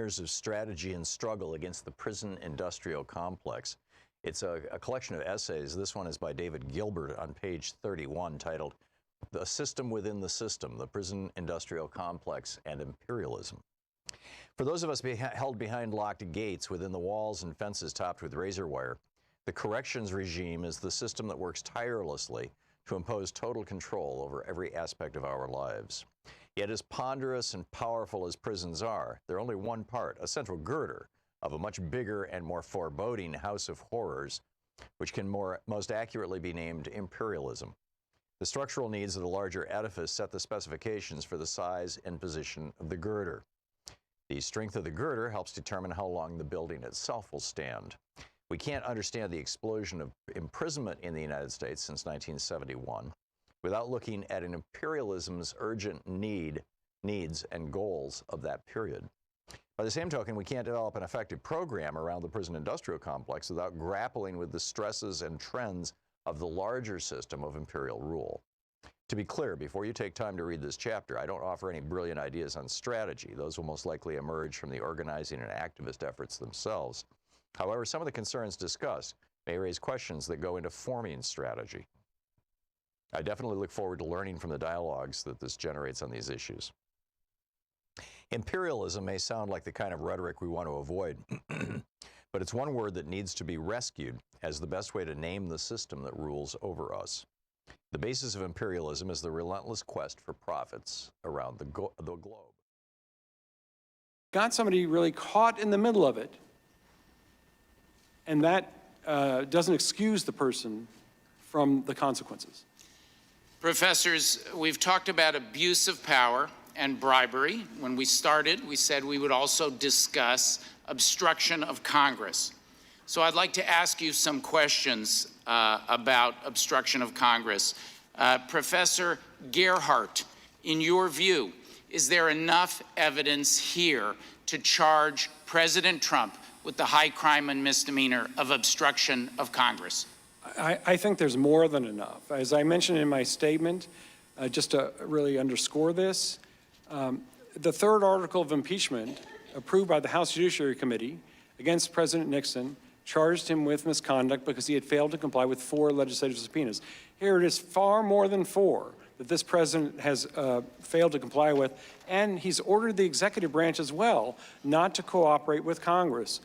Years of Strategy and Struggle Against the Prison Industrial Complex. It's a collection of essays. This one is by David Gilbert on page 31, titled The System Within the System, the Prison Industrial Complex and Imperialism. For those of us held behind locked gates within the walls and fences topped with razor wire, the corrections regime is the system that works tirelessly to impose total control over every aspect of our lives. Yet as ponderous and powerful as prisons are, they're only one part, a central girder, of a much bigger and more foreboding house of horrors, which can most accurately be named imperialism. The structural needs of the larger edifice set the specifications for the size and position of the girder. The strength of the girder helps determine how long the building itself will stand. We can't understand the explosion of imprisonment in the United States since 1971 without looking at an imperialism's urgent needs and goals of that period. By the same token, we can't develop an effective program around the prison industrial complex without grappling with the stresses and trends of the larger system of imperial rule. To be clear, before you take time to read this chapter, I don't offer any brilliant ideas on strategy. Those will most likely emerge from the organizing and activist efforts themselves. However, some of the concerns discussed may raise questions that go into forming strategy. I definitely look forward to learning from the dialogues that this generates on these issues. Imperialism may sound like the kind of rhetoric we want to avoid, but it's one word that needs to be rescued as the best way to name the system that rules over us. The basis of imperialism is the relentless quest for profits around the globe. Got somebody really caught in the middle of it, and that doesn't excuse the person from the consequences. Professors, we've talked about abuse of power and bribery. When we started, we said we would also discuss obstruction of Congress. So I'd like to ask you some questions about obstruction of Congress. Professor Gerhardt, in your view, is there enough evidence here to charge President Trump with the high crime and misdemeanor of obstruction of Congress? I think there's more than enough. As I mentioned in my statement, just to really underscore this, the third article of impeachment approved by the House Judiciary Committee against President Nixon charged him with misconduct because he had failed to comply with 4 legislative subpoenas. Here it is far more than 4 that this president has failed to comply with, and he's ordered the executive branch as well not to cooperate with Congress.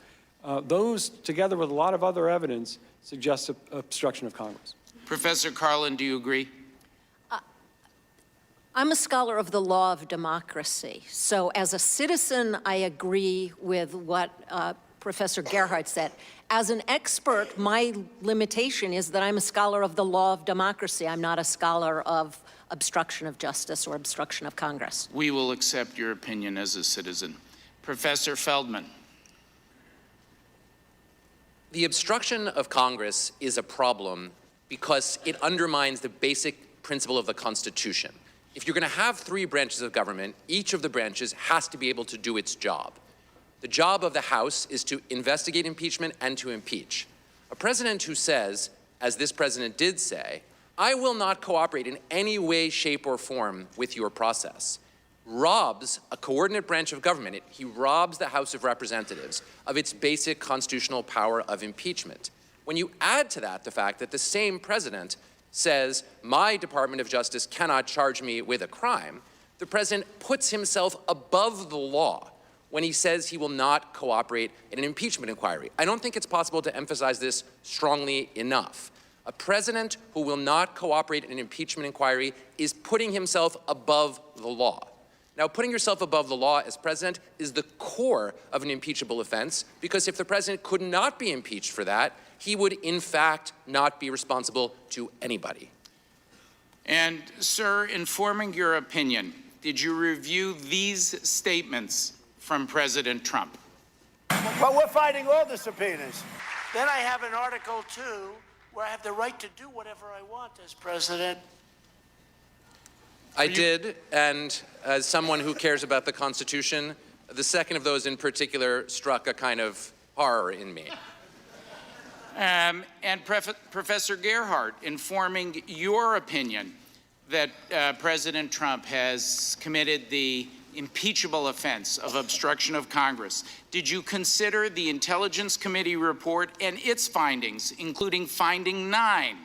Those, together with a lot of other evidence, suggest obstruction of Congress. Professor Carlin, do you agree? I'm a scholar of the law of democracy. So as a citizen, I agree with what Professor Gerhardt said. As an expert, my limitation is that I'm a scholar of the law of democracy. I'm not a scholar of obstruction of justice or obstruction of Congress. We will accept your opinion as a citizen. Professor Feldman. The obstruction of Congress is a problem because it undermines the basic principle of the Constitution. If you're going to have 3 branches of government, each of the branches has to be able to do its job. The job of the House is to investigate impeachment and to impeach. A president who says, as this president did say, I will not cooperate in any way, shape, or form with your process, robs a coordinate branch of government. He robs the House of Representatives of its basic constitutional power of impeachment. When you add to that the fact that the same president says, my Department of Justice cannot charge me with a crime, the president puts himself above the law when he says he will not cooperate in an impeachment inquiry. I don't think it's possible to emphasize this strongly enough. A president who will not cooperate in an impeachment inquiry is putting himself above the law. Now, putting yourself above the law as president is the core of an impeachable offense, because if the president could not be impeached for that, he would, in fact, not be responsible to anybody. And, sir, in forming your opinion, did you review these statements from President Trump? Well, we're fighting all the subpoenas. Then I have an Article 2 where I have the right to do whatever I want as president. I did, and as someone who cares about the Constitution, the second of those in particular struck a kind of horror in me. And Professor Gerhardt, in forming your opinion that President Trump has committed the impeachable offense of obstruction of Congress, did you consider the Intelligence Committee report and its findings, including finding 9,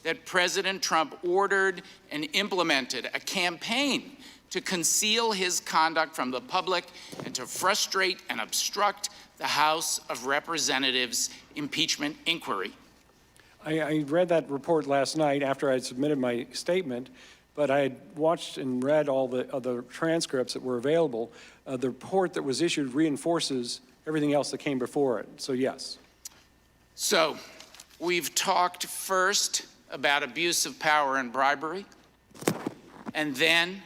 that President Trump ordered and implemented a campaign to conceal his conduct from the public and to frustrate and obstruct the House of Representatives impeachment inquiry? I read that report last night after I had submitted my statement, but I had watched and read all the other transcripts that were available. The report that was issued reinforces everything else that came before it, so yes. So, we've talked first about abuse of power and bribery, and then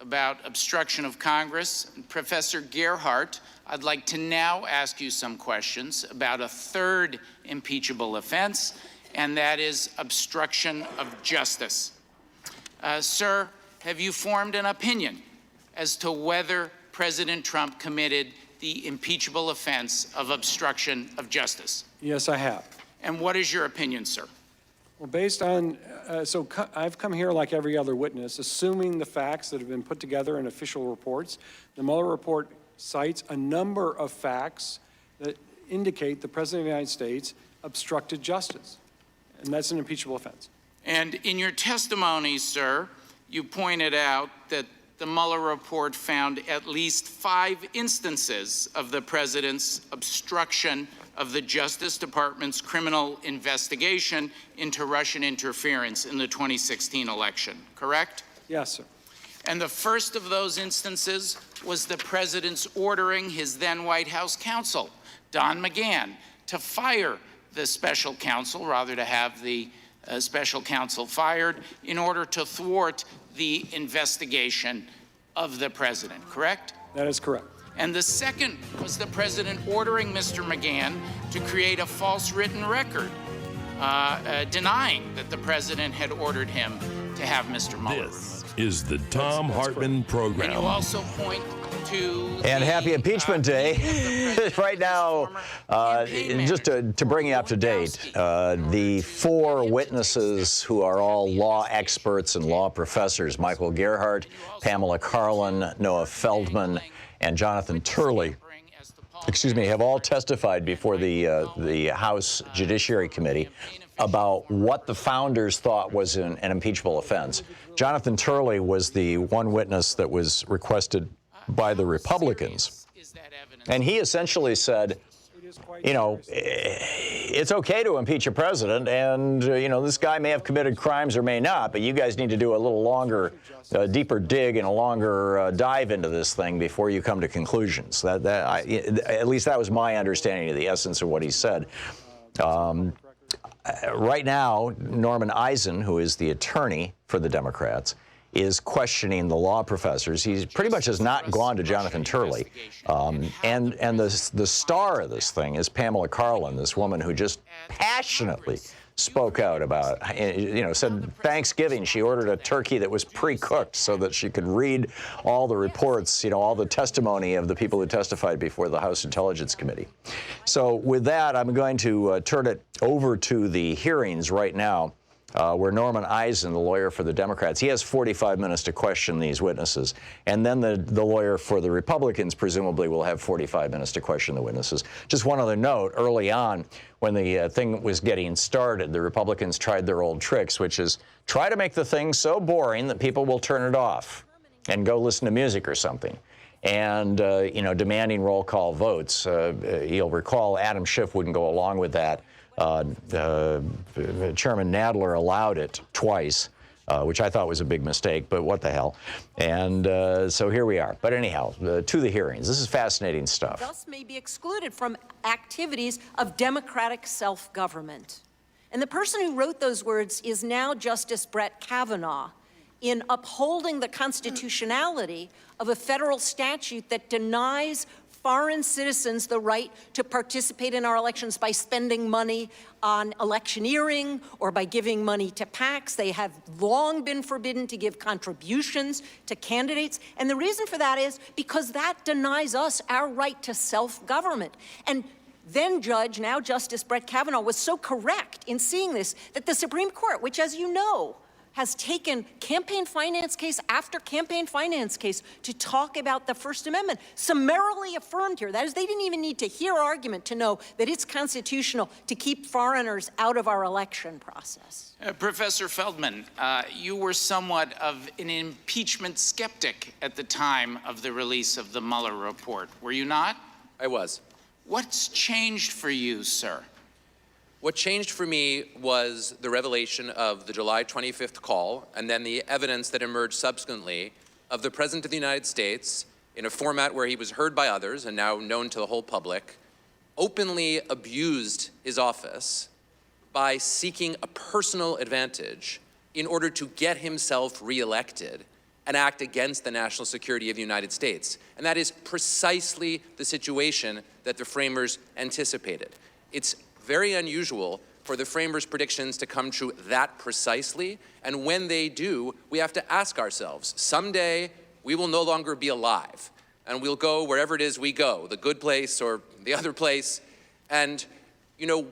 about obstruction of Congress. And Professor Gerhardt, I'd like to now ask you some questions about a third impeachable offense, and that is obstruction of justice. Sir, have you formed an opinion as to whether President Trump committed the impeachable offense of obstruction of justice? Yes, I have. And what is your opinion, sir? Well, based on, I've come here like every other witness, assuming the facts that have been put together in official reports. The Mueller report cites a number of facts that indicate the President of the United States obstructed justice, and that's an impeachable offense. And in your testimony, sir, you pointed out that the Mueller report found at least 5 instances of the President's obstruction of the Justice Department's criminal investigation into Russian interference in the 2016 election, correct? Yes, sir. And the first of those instances was the President's ordering his then White House counsel, Don McGahn, to fire the special counsel, rather to have the special counsel fired, in order to thwart the investigation of the President, correct? That is correct. And the second was the President ordering Mr. McGahn to create a false written record, denying that the President had ordered him to have Mr. Mueller This removed. is the Thom Hartmann Program. And you also point to And happy Impeachment Day. Right now, just to bring you up to date, the 4 witnesses who are all law experts and law professors, Michael Gerhardt, Pamela Karlan, Noah Feldman, and Jonathan Turley, have all testified before the House Judiciary Committee about what the founders thought was an impeachable offense. Jonathan Turley was the one witness that was requested by the Republicans. And he essentially said, you know, it's okay to impeach a president, and, you know, this guy may have committed crimes or may not, but you guys need to do a little longer, deeper dig and a longer dive into this thing before you come to conclusions. At least that was my understanding of the essence of what he said. Right now, Norman Eisen, who is the attorney for the Democrats, is questioning the law professors. He pretty much has not gone to Jonathan Turley. And the star of this thing is Pamela Karlan, this woman who just passionately spoke out about, you know, said Thanksgiving she ordered a turkey that was pre-cooked so that she could read all the reports, you know, all the testimony of the people who testified before the House Intelligence Committee. So with that, I'm going to turn it over to the hearings right now, where Norman Eisen, the lawyer for the Democrats, he has 45 minutes to question these witnesses. And then the lawyer for the Republicans presumably will have 45 minutes to question the witnesses. Just one other note, early on, when the thing was getting started, the Republicans tried their old tricks, which is try to make the thing so boring that people will turn it off and go listen to music or something. And, you know, demanding roll call votes. You'll recall Adam Schiff wouldn't go along with that. Chairman Nadler allowed it twice, which I thought was a big mistake, but what the hell. And so here we are. But anyhow, to the hearings. This is fascinating stuff. Thus may be excluded from activities of democratic self-government. And the person who wrote those words is now Justice Brett Kavanaugh, in upholding the constitutionality of a federal statute that denies foreign citizens the right to participate in our elections by spending money on electioneering or by giving money to PACs. They have long been forbidden to give contributions to candidates. And the reason for that is because that denies us our right to self-government. And then Judge, now Justice Brett Kavanaugh, was so correct in seeing this that the Supreme Court, which, as you know, has taken campaign finance case after campaign finance case to talk about the First Amendment, summarily affirmed here. That is, they didn't even need to hear argument to know that it's constitutional to keep foreigners out of our election process. Professor Feldman, you were somewhat of an impeachment skeptic at the time of the release of the Mueller report, were you not? I was. What's changed for you, sir? What changed for me was the revelation of the July 25th call and then the evidence that emerged subsequently of the President of the United States, in a format where he was heard by others and now known to the whole public, openly abused his office by seeking a personal advantage in order to get himself reelected and act against the national security of the United States. And that is precisely the situation that the framers anticipated. It's very unusual for the framers' predictions to come true that precisely, and when they do, we have to ask ourselves, someday we will no longer be alive, and we'll go wherever it is we go, the good place or the other place, and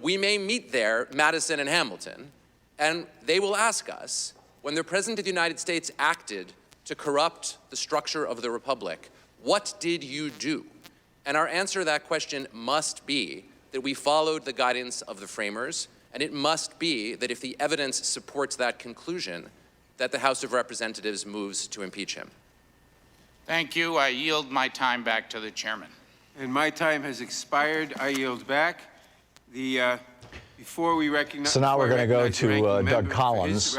we may meet there, Madison and Hamilton, and they will ask us, when the President of the United States acted to corrupt the structure of the Republic, what did you do? And our answer to that question must be that we followed the guidance of the framers, and it must be that if the evidence supports that conclusion, that the House of Representatives moves to impeach him. Thank you. I yield my time back to the chairman. And my time has expired. I yield back. Before we recognize. So now we're going to go to Doug Collins,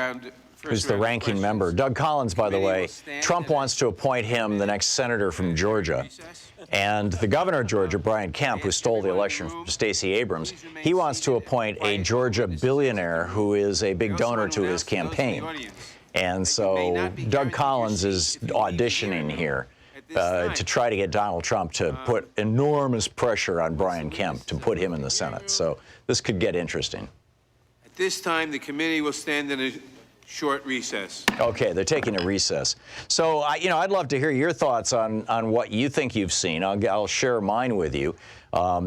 who's the ranking member. Doug Collins, by the way, Trump wants to appoint him the next senator from Georgia. And the governor of Georgia, Brian Kemp, who stole the election from Stacey Abrams, he wants to appoint a Georgia billionaire who is a big donor to his campaign. And so Doug Collins is auditioning here to try to get Donald Trump to put enormous pressure on Brian Kemp to put him in the Senate. So this could get interesting. At this time, the committee will stand in a short recess. Okay, they're taking a recess. So, I'd love to hear your thoughts on what you think you've seen. I'll share mine with you. Our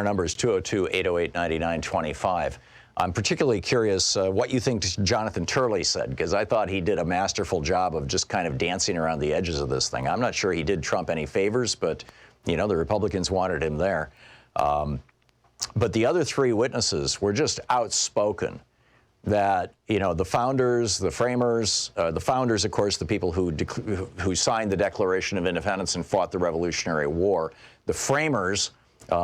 number is 202-808-9925. I'm particularly curious what you think Jonathan Turley said, because I thought he did a masterful job of just kind of dancing around the edges of this thing. I'm not sure he did Trump any favors, but, the Republicans wanted him there. But the other three witnesses were just outspoken that, the founders, the framers, the founders, of course, the people who signed the Declaration of Independence and fought the Revolutionary War, the framers,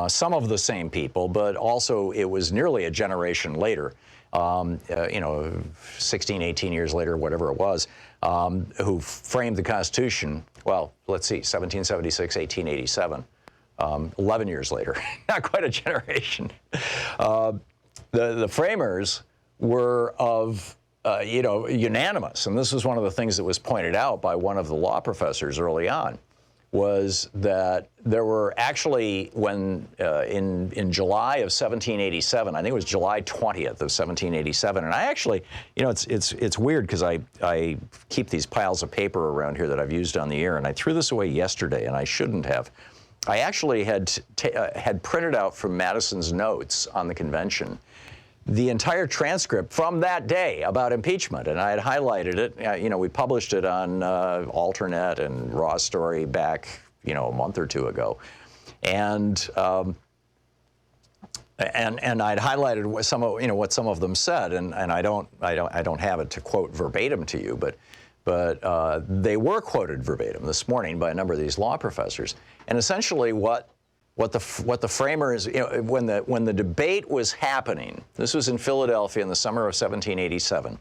some of the same people, but also it was nearly a generation later, 16, 18 years later, whatever it was, who framed the Constitution. Well, let's see, 1776, 1887, 11 years later, not quite a generation. The framers were unanimous, and this was one of the things that was pointed out by one of the law professors early on, was that there were actually, when in July of 1787, I think it was July 20th of 1787, and I actually, it's weird because I keep these piles of paper around here that I've used on the air, and I threw this away yesterday, and I shouldn't have. I actually had printed out from Madison's notes on the convention the entire transcript from that day about impeachment, and I had highlighted it. We published it on Alternet and Raw Story back, a month or two ago, and I'd highlighted what some of them said, and I don't have it to quote verbatim to you, but they were quoted verbatim this morning by a number of these law professors, and essentially what the framers, when the debate was happening, this was in Philadelphia in the summer of 1787,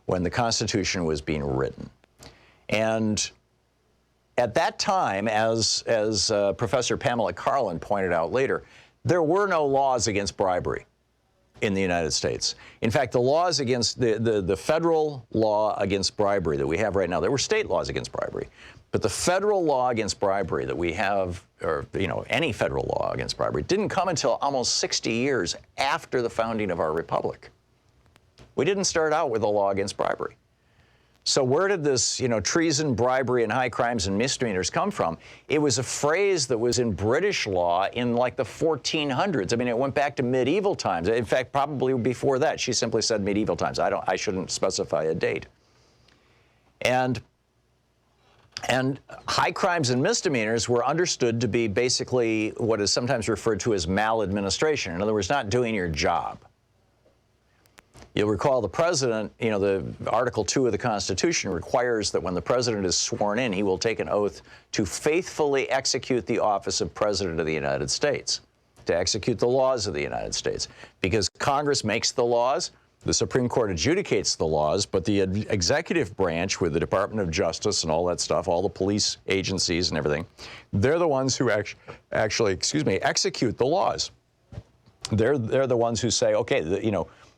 when the Constitution was being written. And at that time, as Professor Pamela Carlin pointed out later, there were no laws against bribery in the United States. In fact, the laws against the federal law against bribery that we have right now, there were state laws against bribery. But the federal law against bribery that we have, or any federal law against bribery, didn't come until almost 60 years after the founding of our republic. We didn't start out with a law against bribery. So where did this, treason, bribery, and high crimes and misdemeanors come from? It was a phrase that was in British law in like the 1400s. I mean, it went back to medieval times. In fact, probably before that. She simply said medieval times. I shouldn't specify a date. And high crimes and misdemeanors were understood to be basically what is sometimes referred to as maladministration. In other words, not doing your job. You'll recall the president, the Article 2 of the Constitution requires that when the president is sworn in, he will take an oath to faithfully execute the office of President of the United States, to execute the laws of the United States. Because Congress makes the laws, the Supreme Court adjudicates the laws, but the executive branch with the Department of Justice and all that stuff, all the police agencies and everything, they're the ones who actually execute the laws. They're the ones who say, okay,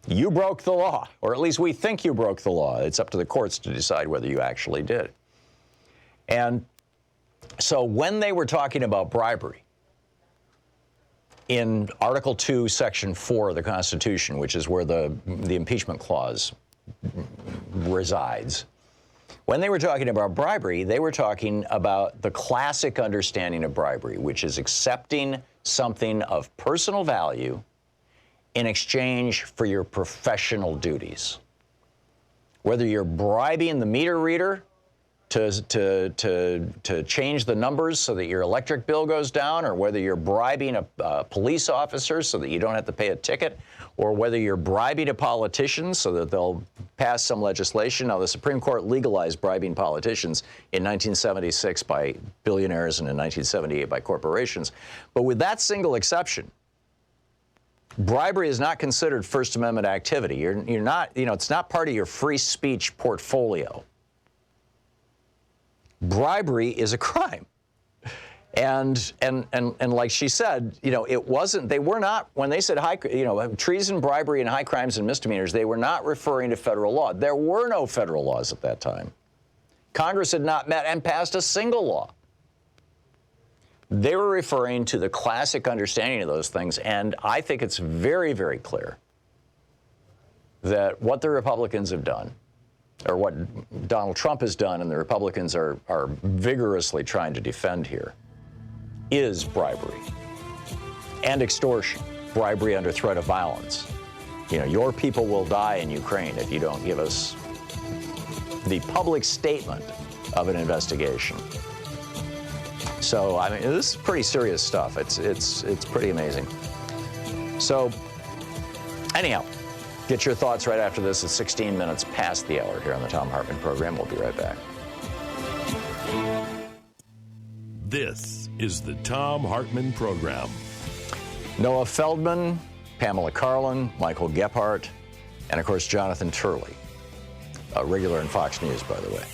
you broke the law, or at least we think you broke the law. It's up to the courts to decide whether you actually did. And so when they were talking about bribery, in Article 2, Section 4 of the Constitution, which is where the impeachment clause resides, when they were talking about bribery, they were talking about the classic understanding of bribery, which is accepting something of personal value in exchange for your professional duties. Whether you're bribing the meter reader to change the numbers so that your electric bill goes down, or whether you're bribing a police officer so that you don't have to pay a ticket, or whether you're bribing a politician so that they'll pass some legislation. Now, the Supreme Court legalized bribing politicians in 1976 by billionaires and in 1978 by corporations. But with that single exception, bribery is not considered First Amendment activity. You're not, it's not part of your free speech portfolio. Bribery is a crime. And like she said, it wasn't, they were not, when they said treason, bribery, and high crimes and misdemeanors, they were not referring to federal law. There were no federal laws at that time. Congress had not met and passed a single law. They were referring to the classic understanding of those things, and I think it's very, very clear that what the Republicans have done, or what Donald Trump has done and the Republicans are vigorously trying to defend here, is bribery and extortion, bribery under threat of violence. Your people will die in Ukraine if you don't give us the public statement of an investigation. So, I mean, this is pretty serious stuff. It's pretty amazing. So, anyhow, get your thoughts right after this. It's 16 minutes past the hour here on the Thom Hartmann Program. We'll be right back. This is the Thom Hartmann Program. Noah Feldman, Pamela Karlan, Michael Gephardt, and, of course, Jonathan Turley, a regular in Fox News, by the way.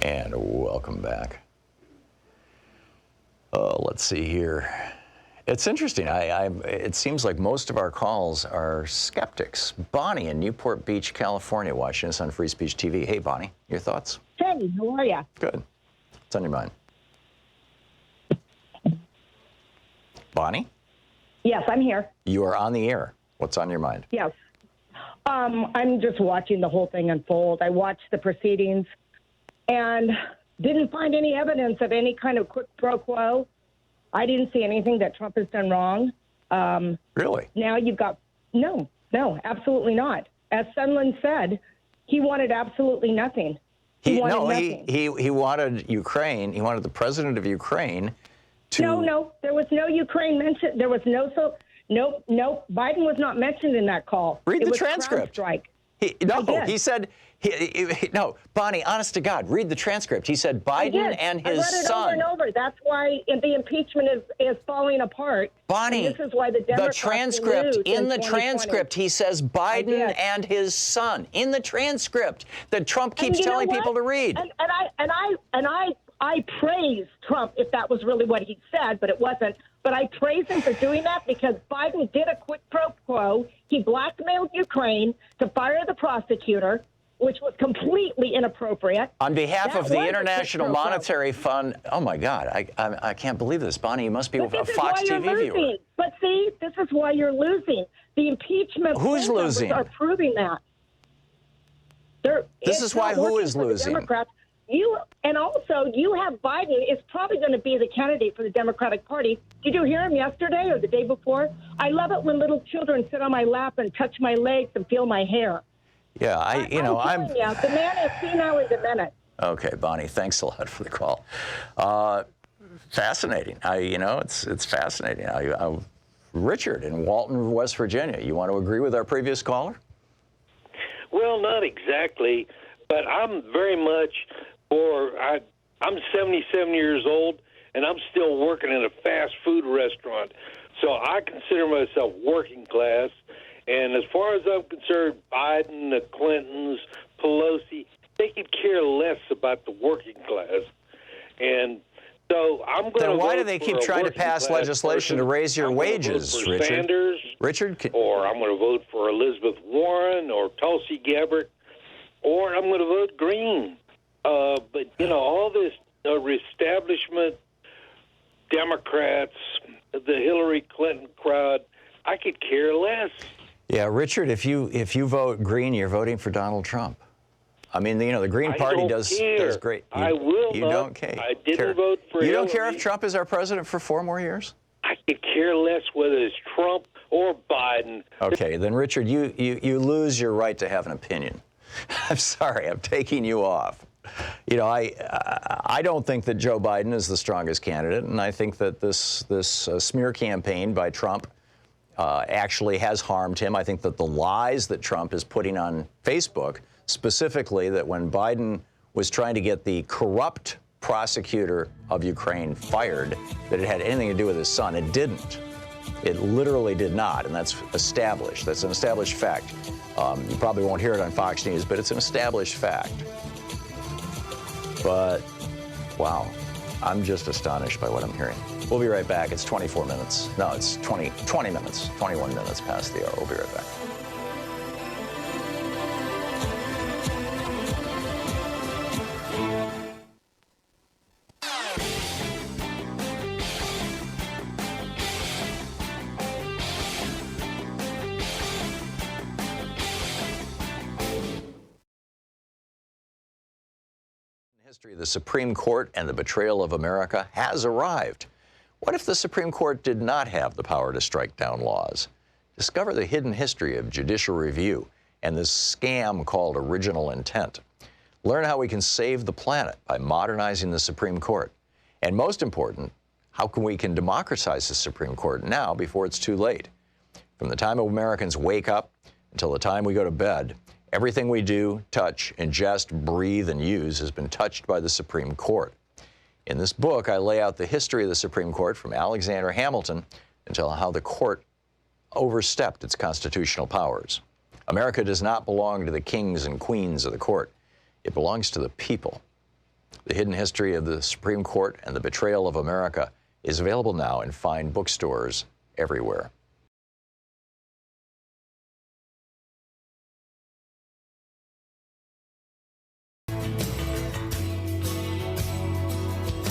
And welcome back. Let's see here. It's interesting. It seems like most of our calls are skeptics. Bonnie in Newport Beach, California, watching us on Free Speech TV. Hey, Bonnie, your thoughts? Hey, how are you? Good. What's on your mind? Bonnie? Yes, I'm here. You are on the air. What's on your mind? Yes. I'm just watching the whole thing unfold. I watched the proceedings and didn't find any evidence of any kind of quid pro quo. I didn't see anything that Trump has done wrong. Really? Now you've got, no, absolutely not. As Sunland said, he wanted absolutely nothing. He wanted nothing. He wanted Ukraine. He wanted the president of Ukraine to... No, there was no Ukraine mentioned. There was no, Biden was not mentioned in that call. Read the transcript. Strike. He said... No, Bonnie, honest to God, read the transcript. He said Biden and his son. I read it over and over. That's why the impeachment is falling apart. Bonnie, and this is why the Democrats in the transcript, he says Biden and his son. In the transcript that Trump keeps telling people to read. And I praise Trump if that was really what he said, but it wasn't. But I praise him for doing that because Biden did a quid pro quo. He blackmailed Ukraine to fire the prosecutor. which was completely inappropriate. On behalf That of the was a International quid pro quo. Monetary Fund, oh my God, I can't believe this. Bonnie, you must be But a this is Fox why you're TV viewer. losing. But see, this is why you're losing. The impeachment Who's poll numbers losing? are proving that. This is why who is losing? Democrats. And also, you have Biden is probably going to be the candidate for the Democratic Party. Did you hear him yesterday or the day before? I love it when little children sit on my lap and touch my legs and feel my hair. Yeah, I'm telling you, the man is senile and demented. Okay, Bonnie, thanks a lot for the call. Fascinating. It's fascinating. Richard in Walton, West Virginia, you want to agree with our previous caller? Well, not exactly, but I'm very much I'm 77 years old, and I'm still working in a fast food restaurant. So I consider myself working class. And as far as I'm concerned, Biden, the Clintons, Pelosi, they could care less about the working class. And so I'm going to Then why vote do they for keep a trying to working pass class legislation person. to raise your I'm gonna wages, vote for Richard? Sanders, Richard, or I'm going to vote for Elizabeth Warren or Tulsi Gabbard, or I'm going to vote Green. But, all this establishment, Democrats, the Hillary Clinton crowd, I could care less. yeah, Richard, if you vote Green, you're voting for Donald Trump. I mean, the Green I Party don't does care. great. I will You not. don't care. I didn't vote for You don't care Hillary. if Trump is our president for 4 more years? I could care less whether it's Trump or Biden. Okay, then Richard, you lose your right to have an opinion. I'm sorry, I'm taking you off. I don't think that Joe Biden is the strongest candidate, and I think that this smear campaign by Trump actually has harmed him. I think that the lies that Trump is putting on Facebook, specifically that when Biden was trying to get the corrupt prosecutor of Ukraine fired, that it had anything to do with his son. It didn't. It literally did not, and that's established. That's an established fact. You probably won't hear it on Fox News, but it's an established fact. But, wow, I'm just astonished by what I'm hearing. We'll be right back. It's 24 minutes. No, it's 20 minutes, 21 minutes past the hour. We'll be right back. History, the Supreme Court and the betrayal of America has arrived. What if the Supreme Court did not have the power to strike down laws? Discover the hidden history of judicial review and this scam called original intent. Learn how we can save the planet by modernizing the Supreme Court. And most important, how we can democratize the Supreme Court now before it's too late. From the time Americans wake up until the time we go to bed, everything we do, touch, ingest, breathe, and use has been touched by the Supreme Court. In this book, I lay out the history of the Supreme Court from Alexander Hamilton until how the court overstepped its constitutional powers. America does not belong to the kings and queens of the court. It belongs to the people. The hidden history of the Supreme Court and the betrayal of America is available now in fine bookstores everywhere.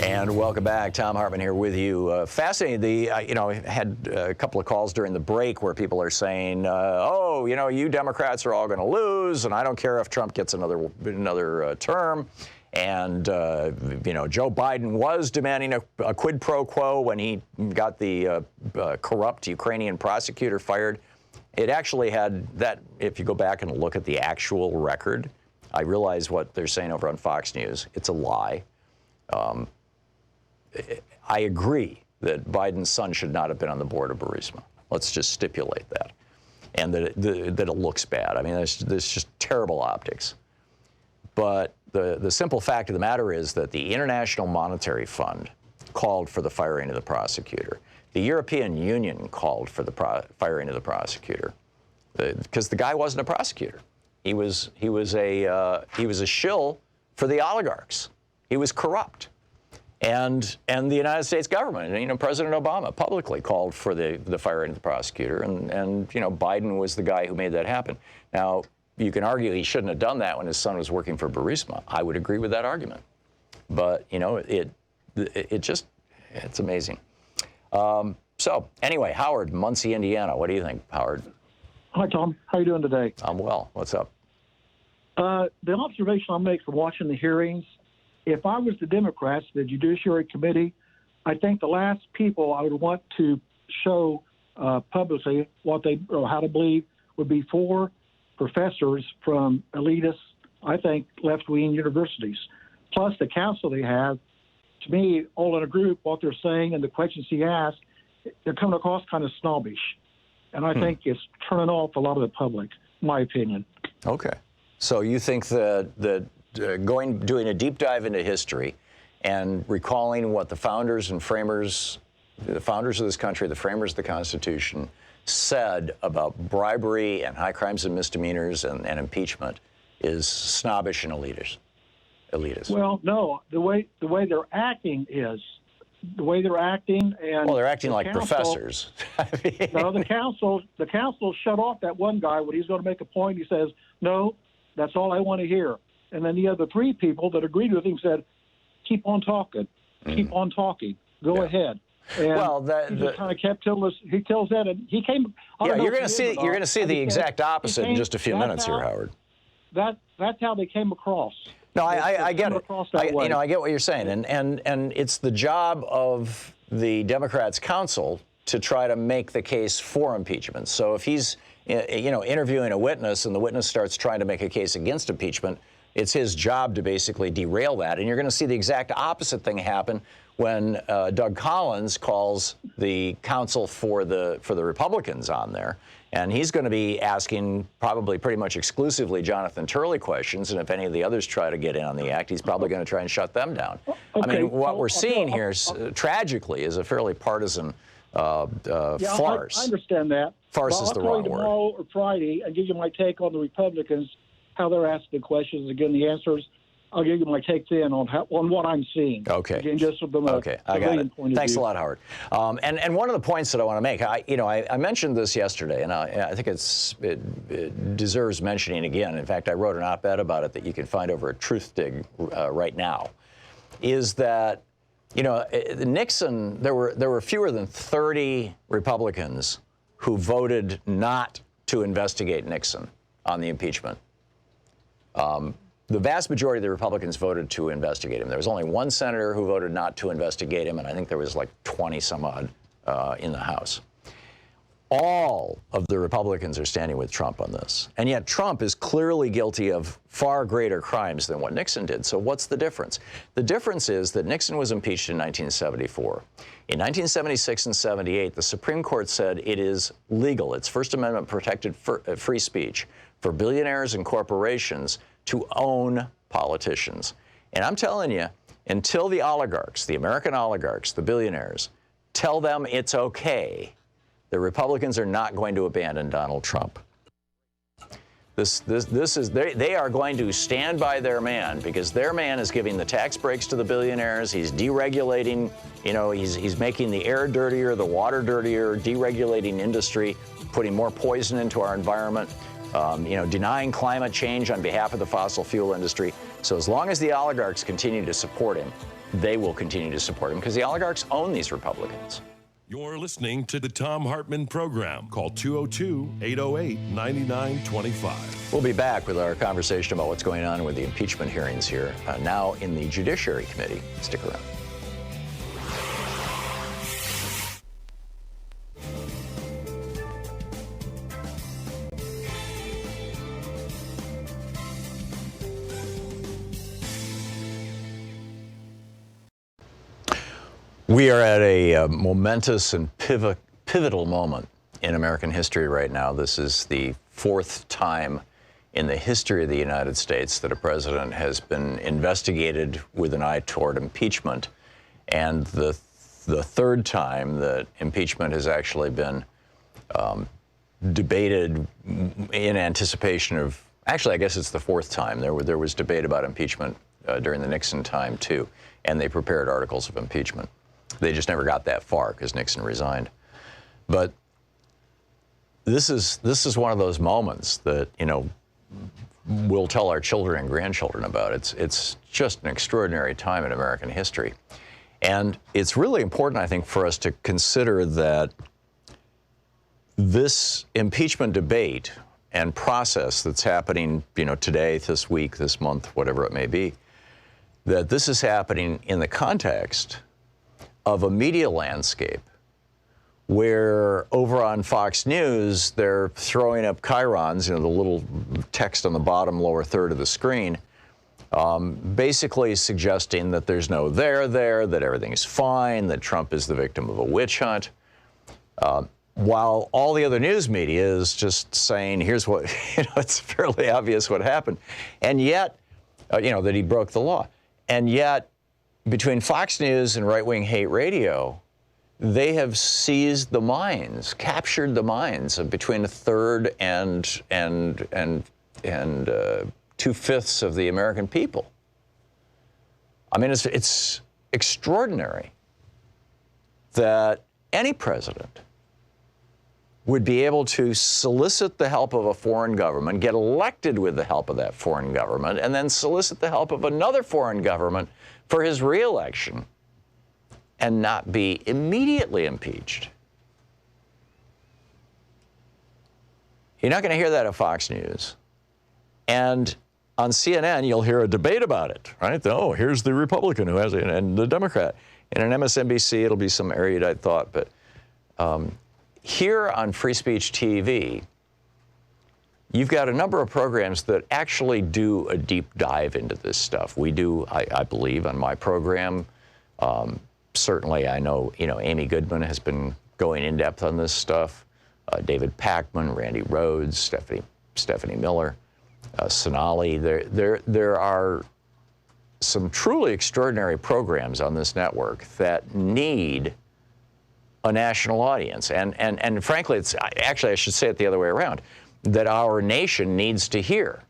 And welcome back. Thom Hartmann here with you. Fascinating. I had a couple of calls during the break where people are saying, you Democrats are all going to lose, and I don't care if Trump gets another term. And, Joe Biden was demanding a quid pro quo when he got the corrupt Ukrainian prosecutor fired. It actually had that, if you go back and look at the actual record, I realize what they're saying over on Fox News. It's a lie. I agree that Biden's son should not have been on the board of Burisma. Let's just stipulate that. And that it looks bad. I mean, there's just terrible optics. But the simple fact of the matter is that the International Monetary Fund called for the firing of the prosecutor. The European Union called for the firing of the prosecutor because the guy wasn't a prosecutor. He was a shill for the oligarchs. He was corrupt. And the United States government, President Obama publicly called for the firing of the prosecutor, and Biden was the guy who made that happen. Now, you can argue he shouldn't have done that when his son was working for Burisma. I would agree with that argument. But, you know, it's amazing. So, anyway, Howard, Muncie, Indiana. What do you think, Howard? Hi, Tom. How are you doing today? I'm well. What's up? The observation I'll make from watching the hearings, if I was the Democrats, the Judiciary Committee, I think the last people I would want to show publicly what they or how to believe would be 4 professors from elitist, I think, left-wing universities, plus the counsel they have. To me, all in a group, what they're saying and the questions he asked, they're coming across kind of snobbish. And I think it's turning off a lot of the public, in my opinion. Okay. So you think that doing a deep dive into history and recalling what the founders and framers, the founders of this country, the framers of the Constitution, said about bribery and high crimes and misdemeanors and impeachment is snobbish and elitist. Well, no, the way they're acting is the way they're acting, and well, they're acting like professors. No, the council shut off that one guy when he's going to make a point. He says, "No, that's all I want to hear." And then the other 3 people that agreed with him said, "Keep on talking, keep on talking, go ahead." And well, he just kind of kept telling us. He tells that, and he came. Yeah, you're going to see the exact opposite in just a few minutes here, Howard. That's how they came across. No, I get it. I get what you're saying, and it's the job of the Democrats' counsel to try to make the case for impeachment. So if he's, interviewing a witness and the witness starts trying to make a case against impeachment, it's his job to basically derail that. And you're going to see the exact opposite thing happen when Doug Collins calls the counsel for the Republicans on there. And he's going to be asking probably pretty much exclusively Jonathan Turley questions. And if any of the others try to get in on the act, he's probably going to try and shut them down. Okay. I mean, what we're seeing here, tragically, is a fairly partisan farce. I understand that. Farce is the wrong word. I'll call you tomorrow or Friday and give you my take on the Republicans, how they're asking questions, again, the answers. I'll give you my take then on what I'm seeing. Okay. Again, just from the I got it. Thanks a lot, Howard. And one of the points that I want to make, I mentioned this yesterday, and I think it deserves mentioning again. In fact, I wrote an op-ed about it that you can find over at TruthDig right now. Is that Nixon? There were fewer than 30 Republicans who voted not to investigate Nixon on the impeachment. The vast majority of the Republicans voted to investigate him. There was only 1 senator who voted not to investigate him, and I think there was like 20 some odd in the House. All of the Republicans are standing with Trump on this. And yet Trump is clearly guilty of far greater crimes than what Nixon did. So what's the difference? The difference is that Nixon was impeached in 1974. In 1976 and 78, the Supreme Court said it is legal, it's First Amendment protected free speech for billionaires and corporations to own politicians. And I'm telling you, until the oligarchs, the American oligarchs, the billionaires, tell them it's okay, the Republicans are not going to abandon Donald Trump. They are going to stand by their man, because their man is giving the tax breaks to the billionaires. He's deregulating, he's making the air dirtier, the water dirtier, deregulating industry, putting more poison into our environment. Denying climate change on behalf of the fossil fuel industry. So as long as the oligarchs continue to support him, they will continue to support him because the oligarchs own these Republicans. You're listening to the Thom Hartmann Program. Call 202-808-9925. We'll be back with our conversation about what's going on with the impeachment hearings here, now in the Judiciary Committee. Stick around. We are at a momentous and pivotal moment in American history right now. This is the 4th time in the history of the United States that a president has been investigated with an eye toward impeachment, and the 3rd time that impeachment has actually been debated in anticipation of. Actually, I guess it's the 4th time. There was debate about impeachment during the Nixon time too, and they prepared articles of impeachment. They just never got that far because Nixon resigned. But this is one of those moments that, we'll tell our children and grandchildren about. It's just an extraordinary time in American history. And it's really important, I think, for us to consider that this impeachment debate and process that's happening, today, this week, this month, whatever it may be, that this is happening in the context of a media landscape where over on Fox News, they're throwing up chyrons, the little text on the bottom lower third of the screen, basically suggesting that there's no there there, that everything's fine, that Trump is the victim of a witch hunt, while all the other news media is just saying, here's what, it's fairly obvious what happened. And yet, that he broke the law. And yet, between Fox News and right-wing hate radio, they have seized the minds, captured the minds of between a third and 2/5 of the American people. I mean, it's extraordinary that any president would be able to solicit the help of a foreign government, get elected with the help of that foreign government, and then solicit the help of another foreign government for his reelection and not be immediately impeached. You're not going to hear that at Fox News. And on CNN, you'll hear a debate about it, right? Oh, here's the Republican who has it, and the Democrat. And on MSNBC, it'll be some erudite thought. But here on Free Speech TV, you've got a number of programs that actually do a deep dive into this stuff. We do, I believe, on my program. Certainly, I know, Amy Goodman has been going in depth on this stuff. David Pachman, Randy Rhodes, Stephanie Miller, Sonali. There are some truly extraordinary programs on this network that need a national audience. And frankly, I should say it the other way around, that our nation needs to hear,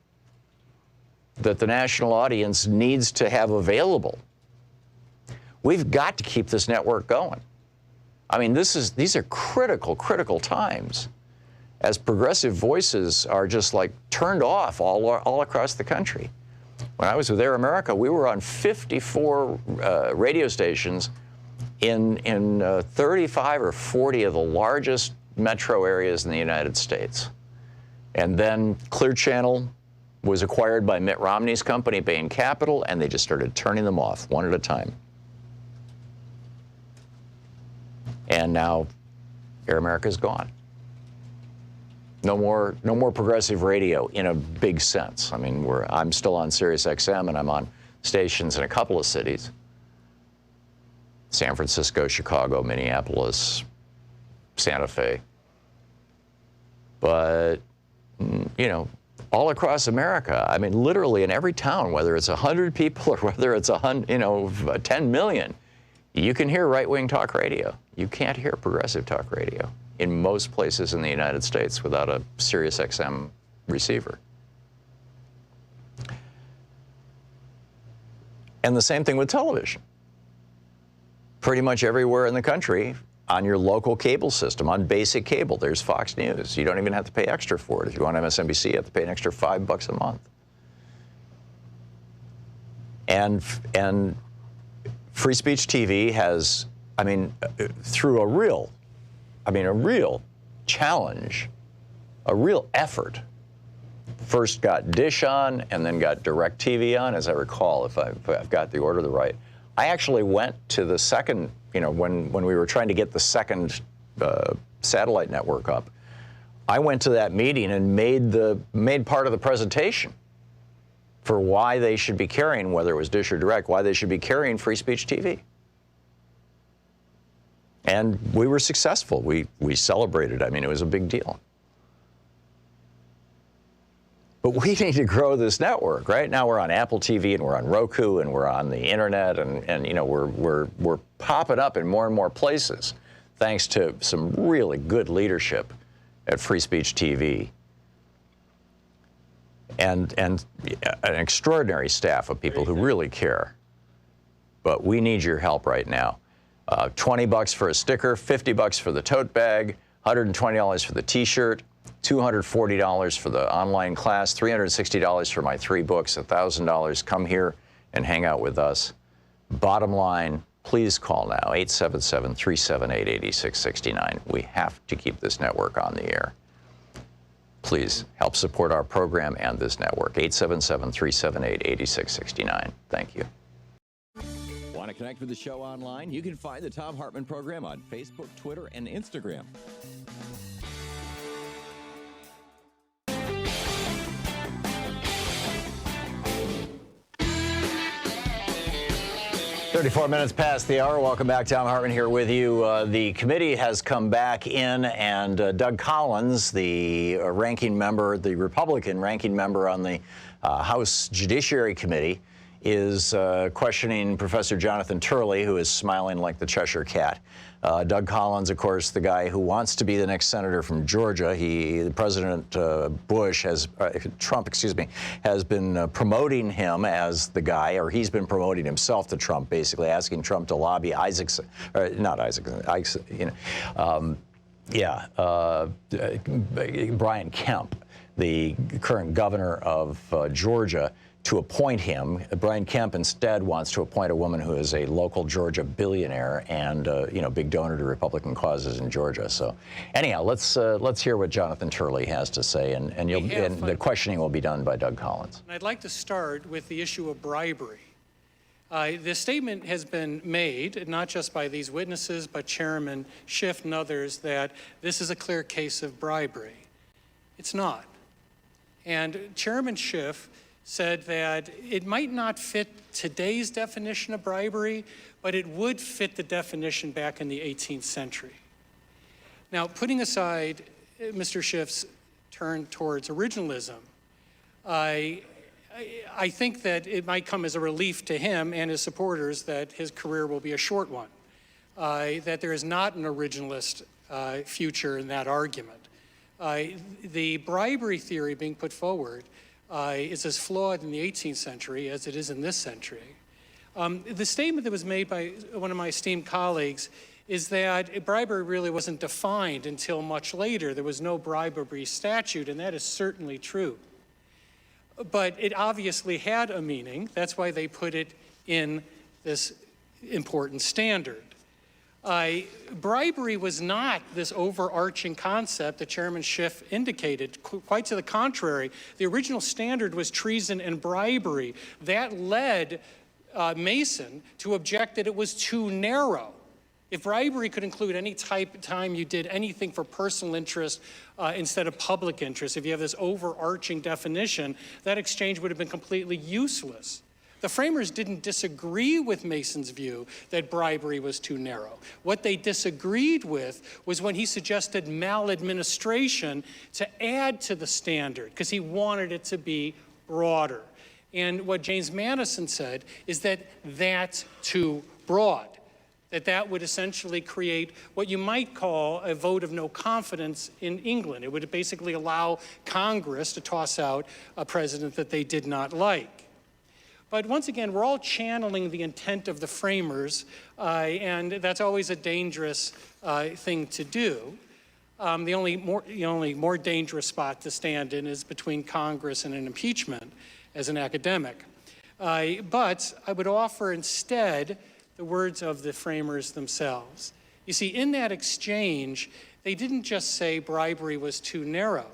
that the national audience needs to have available. We've got to keep this network going. I mean, these are critical times as progressive voices are just like turned off all across the country. When I was with Air America, we were on 54 radio stations in 35 or 40 of the largest metro areas in the United States. And then Clear Channel was acquired by Mitt Romney's company, Bain Capital, and they just started turning them off one at a time. And now Air America's gone. No more progressive radio in a big sense. I mean, I'm still on Sirius XM, and I'm on stations in a couple of cities. San Francisco, Chicago, Minneapolis, Santa Fe. But, all across America, I mean, literally in every town, whether it's 100 people or whether it's 10 million, you can hear right-wing talk radio. You can't hear progressive talk radio in most places in the United States without a Sirius XM receiver. And the same thing with television. Pretty much everywhere in the country, on your local cable system, on basic cable, there's Fox News. You don't even have to pay extra for it. If you want MSNBC, you have to pay an extra $5 a month. And Free Speech TV has, through a real challenge, a real effort, first got Dish on and then got DirecTV on, as I recall, if I've got the order right. I actually went to the second, when we were trying to get the second satellite network up, I went to that meeting and made part of the presentation for why they should be carrying, whether it was Dish or Direct, why they should be carrying Free Speech TV. And we were successful. We celebrated. It was a big deal. But we need to grow this network. Right now we're on Apple TV and we're on Roku and we're on the internet and we're popping up in more and more places thanks to some really good leadership at Free Speech TV. And an extraordinary staff of people who really care. But we need your help right now. $20 for a sticker, $50 for the tote bag, $120 for the T-shirt, $240 for the online class, $360 for my 3 books, $1,000. Come here and hang out with us. Bottom line, please call now, 877-378-8669. We have to keep this network on the air. Please help support our program and this network, 877-378-8669. Thank you. Want to connect with the show online? You can find the Thom Hartmann Program on Facebook, Twitter, and Instagram. 34 minutes past the hour. Welcome back. Thom Hartmann here with you. The committee has come back in, and Doug Collins, the ranking member, the Republican ranking member on the House Judiciary Committee, is questioning Professor Jonathan Turley, who is smiling like the Cheshire Cat. Doug Collins, of course, the guy who wants to be the next senator from Georgia. President Trump, has been promoting him as the guy, or he's been promoting himself to Trump, basically asking Trump to lobby Brian Kemp, the current governor of Georgia, to appoint him. Brian Kemp instead wants to appoint a woman who is a local Georgia billionaire and big donor to Republican causes in Georgia. So anyhow, let's hear what Jonathan Turley has to say, and the questioning will be done by Doug Collins. I'd like to start with the issue of bribery. This statement has been made, not just by these witnesses, but Chairman Schiff and others, that this is a clear case of bribery. It's not. And Chairman Schiff said that it might not fit today's definition of bribery, but it would fit the definition back in the 18th century. Now, putting aside Mr. Schiff's turn towards originalism, I think that it might come as a relief to him and his supporters that his career will be a short one, that there is not an originalist future in that argument. The bribery theory being put forward is as flawed in the 18th century as it is in this century. The statement that was made by one of my esteemed colleagues is that bribery really wasn't defined until much later. There was no bribery statute, and that is certainly true. But it obviously had a meaning. That's why they put it in this important standard. Bribery was not this overarching concept that Chairman Schiff indicated. Quite to the contrary, the original standard was treason and bribery. That led Mason to object that it was too narrow. If bribery could include any time you did anything for personal interest instead of public interest, if you have this overarching definition, that exchange would have been completely useless. The framers didn't disagree with Mason's view that bribery was too narrow. What they disagreed with was when he suggested maladministration to add to the standard, because he wanted it to be broader. And what James Madison said is that that's too broad, that would essentially create what you might call a vote of no confidence in England. It would basically allow Congress to toss out a president that they did not like. But once again, we're all channeling the intent of the framers, and that's always a dangerous thing to do. The only more dangerous spot to stand in is between Congress and an impeachment as an academic. But I would offer instead the words of the framers themselves. You see, in that exchange, they didn't just say bribery was too narrow.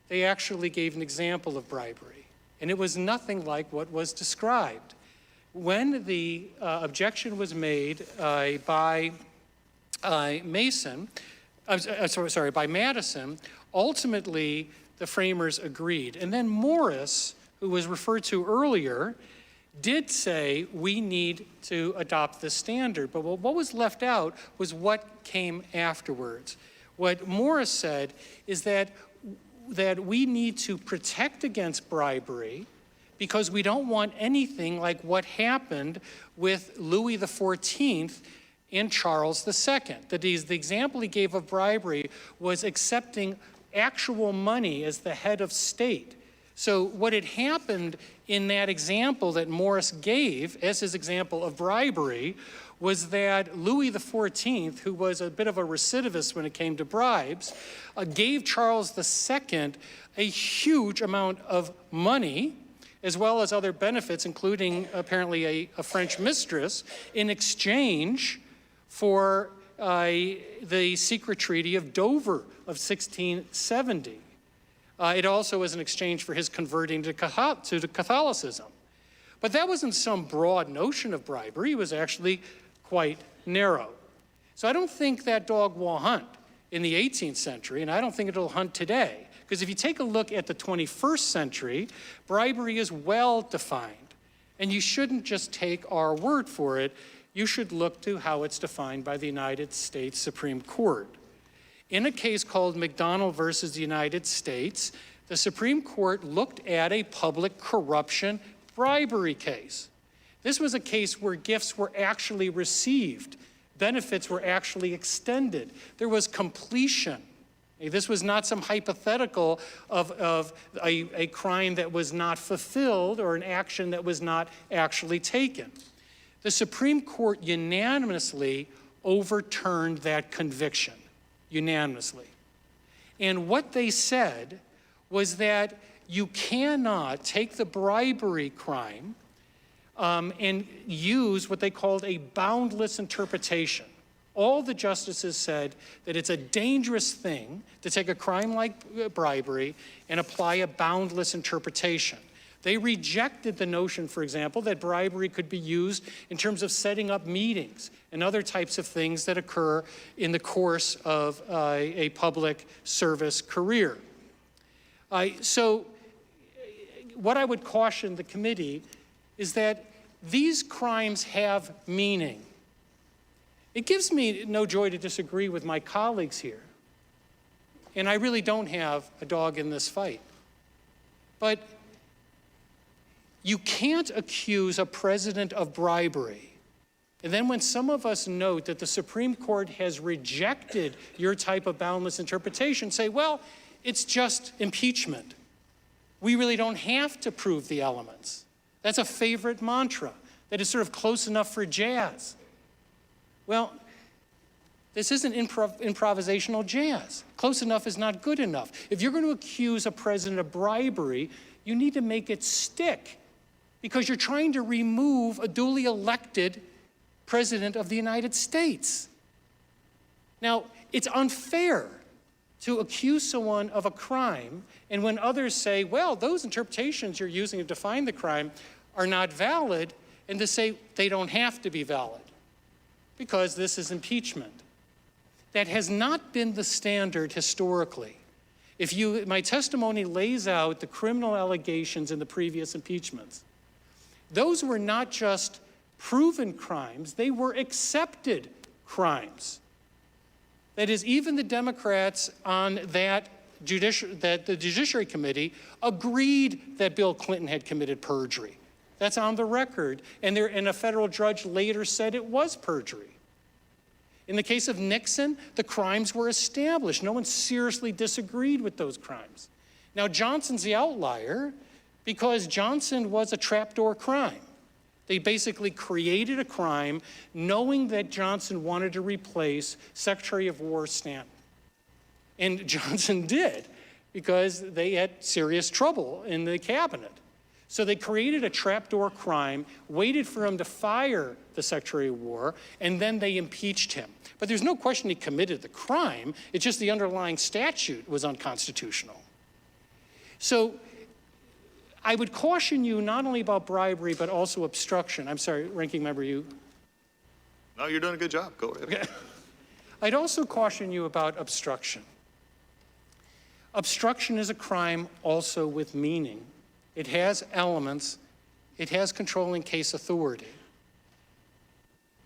They actually gave an example of bribery. And it was nothing like what was described. When the objection was made by Madison, ultimately the framers agreed. And then Morris, who was referred to earlier, did say we need to adopt this standard. But what was left out was what came afterwards. What Morris said is that we need to protect against bribery because we don't want anything like what happened with Louis XIV and Charles II. That is, the example he gave of bribery was accepting actual money as the head of state. So what had happened in that example that Morris gave as his example of bribery was that Louis XIV, who was a bit of a recidivist when it came to bribes, gave Charles II a huge amount of money, as well as other benefits, including apparently a French mistress, in exchange for the secret treaty of Dover of 1670. It also was an exchange for his converting to Catholicism. But that wasn't some broad notion of bribery. It was actually quite narrow. So I don't think that dog will hunt in the 18th century, and I don't think it'll hunt today. Because if you take a look at the 21st century, bribery is well defined. And you shouldn't just take our word for it. You should look to how it's defined by the United States Supreme Court. In a case called McDonald versus the United States, the Supreme Court looked at a public corruption bribery case. This was a case where gifts were actually received, benefits were actually extended. There was completion. This was not some hypothetical of a crime that was not fulfilled or an action that was not actually taken. The Supreme Court unanimously overturned that conviction, unanimously. And what they said was that you cannot take the bribery crime and use what they called a boundless interpretation. All the justices said that it's a dangerous thing to take a crime like bribery and apply a boundless interpretation. They rejected the notion, for example, that bribery could be used in terms of setting up meetings and other types of things that occur in the course of a public service career. So what I would caution the committee is that these crimes have meaning. It gives me no joy to disagree with my colleagues here. And I really don't have a dog in this fight. But you can't accuse a president of bribery. And then when some of us note that the Supreme Court has rejected your type of boundless interpretation, say, well, it's just impeachment. We really don't have to prove the elements. That's a favorite mantra, that is sort of close enough for jazz. Well, this isn't improvisational jazz. Close enough is not good enough. If you're going to accuse a president of bribery, you need to make it stick, because you're trying to remove a duly elected president of the United States. Now, it's unfair to accuse someone of a crime, and when others say, well, those interpretations you're using to define the crime are not valid, and to say they don't have to be valid, because this is impeachment. That has not been the standard historically. My testimony lays out the criminal allegations in the previous impeachments. Those were not just proven crimes, they were accepted crimes. That is, even the Democrats on the Judiciary Committee agreed that Bill Clinton had committed perjury. That's on the record. And a federal judge later said it was perjury. In the case of Nixon, the crimes were established. No one seriously disagreed with those crimes. Now, Johnson's the outlier because Johnson was a trapdoor crime. They basically created a crime knowing that Johnson wanted to replace Secretary of War Stanton. And Johnson did, because they had serious trouble in the cabinet. So they created a trapdoor crime, waited for him to fire the Secretary of War, and then they impeached him. But there's no question he committed the crime. It's just the underlying statute was unconstitutional. So I would caution you not only about bribery, but also obstruction. I'm sorry, Ranking Member, you? No, you're doing a good job. Go ahead. Okay. I'd also caution you about obstruction. Obstruction is a crime also with meaning. It has elements. It has controlling case authority.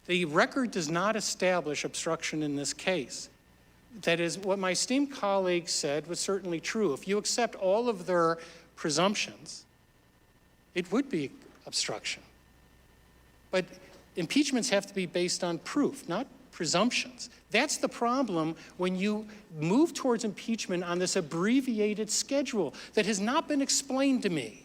The record does not establish obstruction in this case. That is, what my esteemed colleague said was certainly true. If you accept all of their presumptions, it would be obstruction. But impeachments have to be based on proof, not presumptions. That's the problem when you move towards impeachment on this abbreviated schedule that has not been explained to me.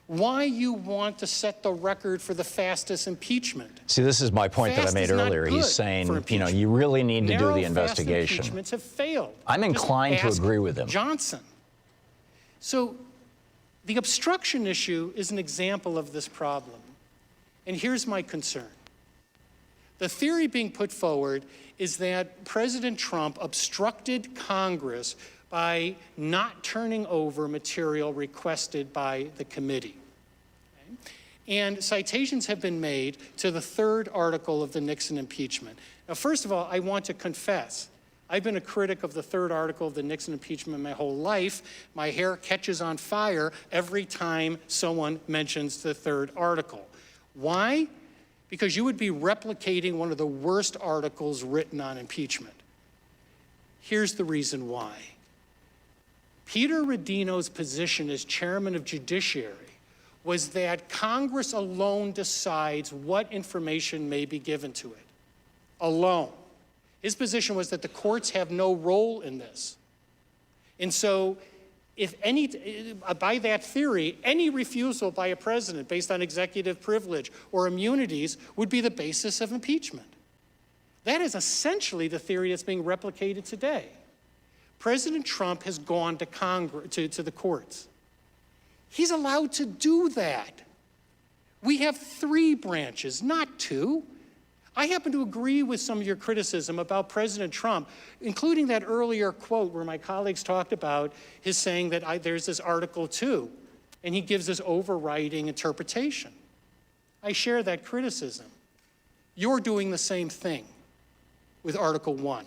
Why you want to set the record for the fastest impeachment. See, this is my point that I Fast made is not earlier. good He's saying, for you know, impeachment. you really need to do Narrow, the fast investigation. impeachments have failed. I'm Just inclined to ask agree with him. Johnson. So the obstruction issue is an example of this problem. And here's my concern. The theory being put forward is that President Trump obstructed Congress by not turning over material requested by the committee. Okay? And citations have been made to the third article of the Nixon impeachment. Now, first of all, I want to confess, I've been a critic of the third article of the Nixon impeachment my whole life. My hair catches on fire every time someone mentions the third article. Why? Because you would be replicating one of the worst articles written on impeachment. Here's the reason why. Peter Rodino's position as chairman of Judiciary was that Congress alone decides what information may be given to it. Alone. His position was that the courts have no role in this. And so, if any, by that theory, any refusal by a president based on executive privilege or immunities would be the basis of impeachment. That is essentially the theory that's being replicated today. President Trump has gone to Congress, to the courts. He's allowed to do that. We have 3 branches, not 2. I happen to agree with some of your criticism about President Trump, including that earlier quote where my colleagues talked about his saying that there's this Article 2, and he gives this overriding interpretation. I share that criticism. You're doing the same thing with Article 1.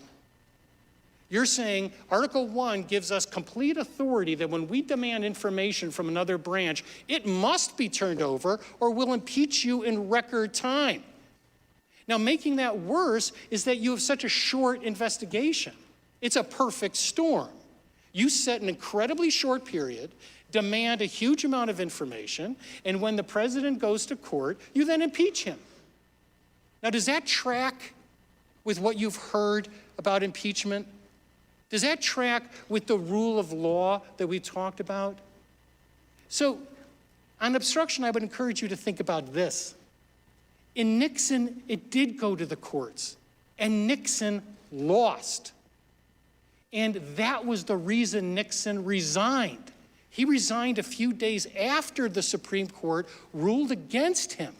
You're saying Article 1 gives us complete authority that when we demand information from another branch, it must be turned over or we'll impeach you in record time. Now, making that worse is that you have such a short investigation. It's a perfect storm. You set an incredibly short period, demand a huge amount of information, and when the president goes to court, you then impeach him. Now, does that track with what you've heard about impeachment? Does that track with the rule of law that we talked about? So, on obstruction, I would encourage you to think about this. In Nixon, it did go to the courts, and Nixon lost. And that was the reason Nixon resigned. He resigned a few days after the Supreme Court ruled against him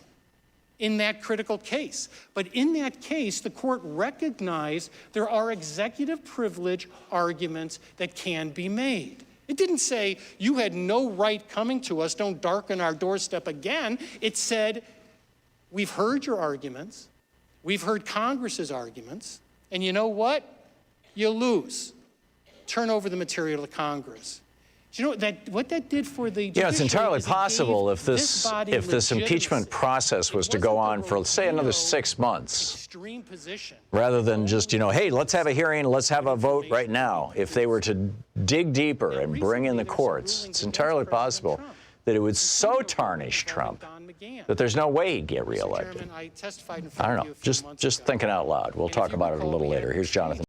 in that critical case. But in that case, the court recognized there are executive privilege arguments that can be made. It didn't say, you had no right coming to us, don't darken our doorstep again. It said, we've heard your arguments, we've heard Congress's arguments, and you know what? You lose. Turn over the material to Congress. Do you know what that did for the judiciary? Yeah, it's entirely is it possible gave if this legitimacy. impeachment process was to go on for, say, another 6 months, Extreme position. rather than just, you know, hey, let's have a hearing, let's have a vote right now. If they were to dig deeper and bring in the courts, it's entirely possible that it would so tarnish Trump that there's no way he'd get reelected. I don't know, just thinking out loud. We'll talk about it a little later. Here's Jonathan.